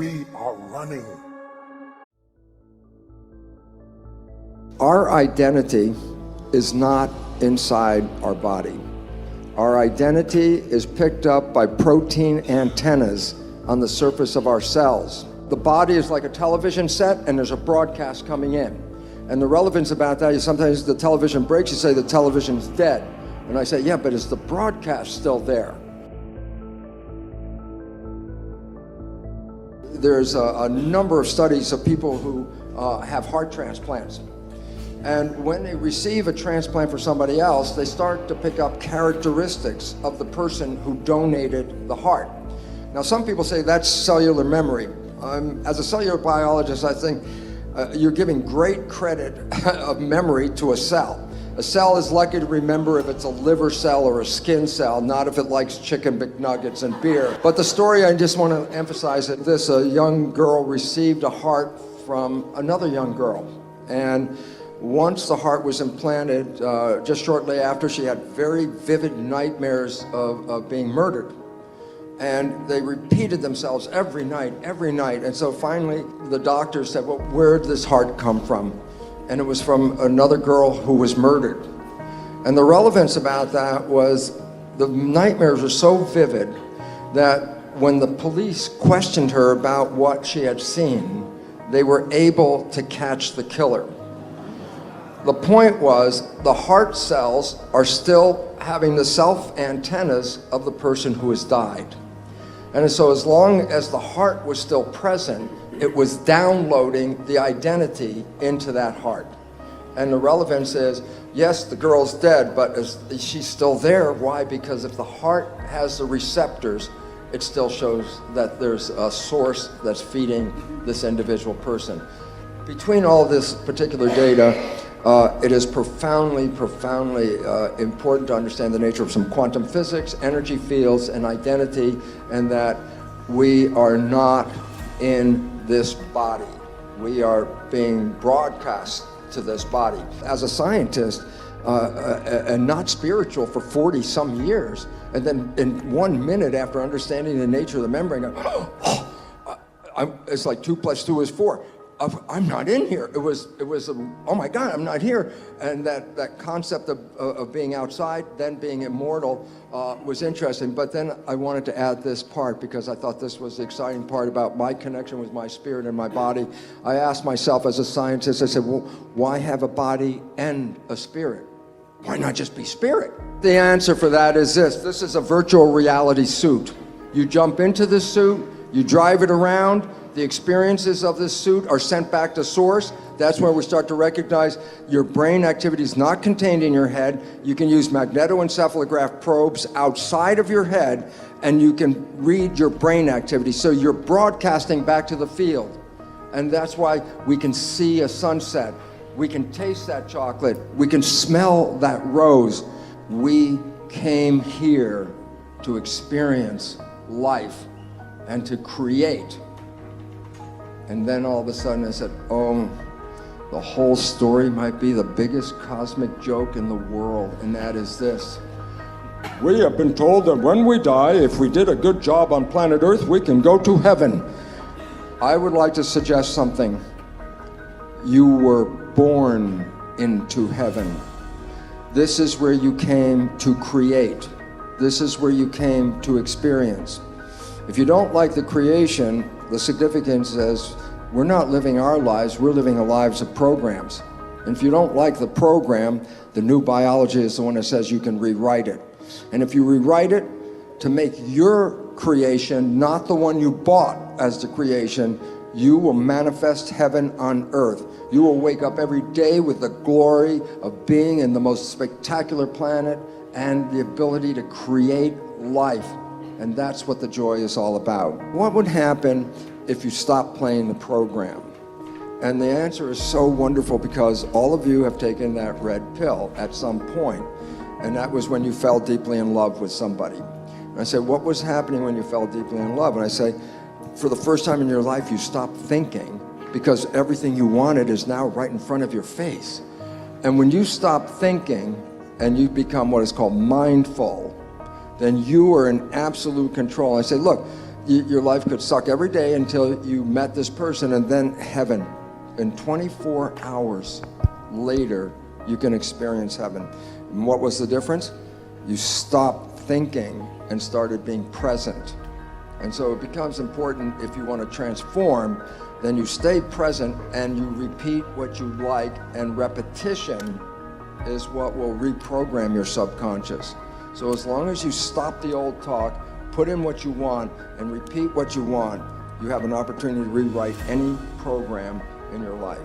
we are running. Our identity is not inside our body. Our identity is picked up by protein antennas on the surface of our cells. The body is like a television set, and there's a broadcast coming in. And the relevance about that is sometimes the television breaks, you say the television's dead. And I say, yeah, but is the broadcast still there? There's a number of studies of people who have heart transplants. And when they receive a transplant for somebody else, they start to pick up characteristics of the person who donated the heart. Now, some people say that's cellular memory. As a cellular biologist, I think you're giving great credit of memory to a cell. A cell is lucky to remember if it's a liver cell or a skin cell, not if it likes chicken McNuggets and beer. But the story I just want to emphasize is this: a young girl received a heart from another young girl. And once the heart was implanted, just shortly after, she had very vivid nightmares of being murdered. And they repeated themselves every night. And so finally, the doctor said, well, where did this heart come from? And it was from another girl who was murdered. And the relevance about that was the nightmares were so vivid that when the police questioned her about what she had seen, they were able to catch the killer. The point was, the heart cells are still having the self antennas of the person who has died. And so as long as the heart was still present, it was downloading the identity into that heart. And the relevance is, yes, the girl's dead, but she's still there. Why? Because if the heart has the receptors, it still shows that there's a source that's feeding this individual person. Between all this particular data, it is profoundly important to understand the nature of some quantum physics, energy fields, and identity, and that we are not in this body. We are being broadcast to this body. As a scientist, and not spiritual for 40 some years, and then in 1 minute after understanding the nature of the membrane, it's like 2 + 2 is 4. I'm not in here. It was oh my God, I'm not here. And that concept of being outside, then being immortal, was interesting. But then I wanted to add this part because I thought this was the exciting part about my connection with my spirit and my body. I asked myself as a scientist, I said, well, why have a body and a spirit? Why not just be spirit? The answer for that is this. This is a virtual reality suit. You jump into this suit, you drive it around, the experiences of this suit are sent back to source. That's where we start to recognize your brain activity is not contained in your head. You can use magnetoencephalograph probes outside of your head, and you can read your brain activity. So you're broadcasting back to the field. And that's why we can see a sunset. We can taste that chocolate. We can smell that rose. We came here to experience life and to create. And then all of a sudden I said, oh, the whole story might be the biggest cosmic joke in the world, and that is this. We have been told that when we die, if we did a good job on planet Earth, we can go to heaven. I would like to suggest something. You were born into heaven. This is where you came to create. This is where you came to experience. If you don't like the creation, the significance is we're not living our lives, we're living the lives of programs. And if you don't like the program, the new biology is the one that says you can rewrite it. And if you rewrite it to make your creation not the one you bought as the creation, you will manifest heaven on earth. You will wake up every day with the glory of being in the most spectacular planet and the ability to create life. And that's what the joy is all about. What would happen if you stopped playing the program? And the answer is so wonderful because all of you have taken that red pill at some point, and that was when you fell deeply in love with somebody. And I said, what was happening when you fell deeply in love? And I say, for the first time in your life, you stopped thinking because everything you wanted is now right in front of your face. And when you stop thinking and you become what is called mindful, then you are in absolute control. I say, look, your life could suck every day until you met this person, and then heaven. In 24 hours later, you can experience heaven. And what was the difference? You stopped thinking and started being present. And so it becomes important, if you want to transform, then you stay present and you repeat what you like, and repetition is what will reprogram your subconscious. So as long as you stop the old talk, put in what you want, and repeat what you want, you have an opportunity to rewrite any program in your life.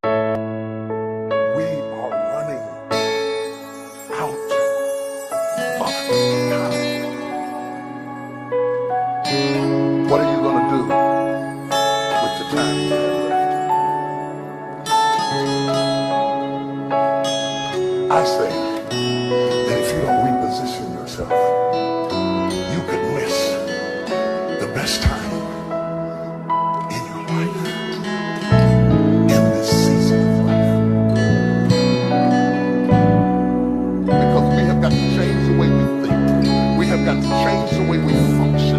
We are running out of time. What are you going to do with the time you have left? I say that if you don't reposition yourself, you could miss the best time in your life, in this season of life. Because we have got to change the way we think. We have got to change the way we function.